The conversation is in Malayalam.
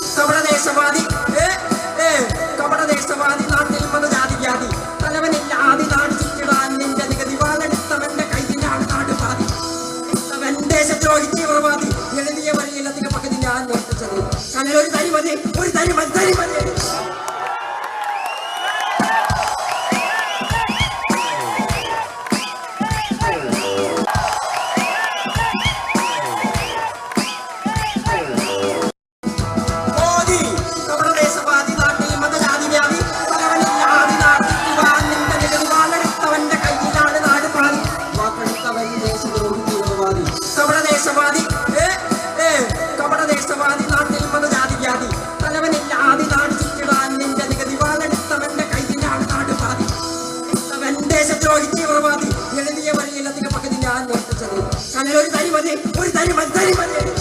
കപടദേശവാദി കപടദേശവാദി നാട്ടിൽ മതജാതി വ്യാധി തലവനില്ല ആദി നാട് ചുറ്റിടാൻ നിന്റെ നികുതി വാളെടുത്തവന്റെ കയ്യിലാണ് നാട് പാതി ദേശദ്രോഹി തീവ്രവാദി എഴുതിയ വരിയിലധിക പകുതി ഞാൻ നേർപ്പിച്ചത് കനലൊരു തരി മതി ഒരു തരി മതി തരി മതി കപടദേശവാദി നാട്ടിൽ മതജാതി വ്യാധി തലവനില്ല ആദി നാട് ചുറ്റിടാൻ നിന്റെ നികുതി വാളെടുത്തവന്റെ കയ്യിലാണ് നാട് പാതി ദേശദ്രോഹി തീവ്രവാദി എഴുതിയ വരിയിലധിക പകുതി ഞാൻ നേർപ്പിച്ചത് കനലൊരു തരി മതി ഒരു തരി മതി തരി മതി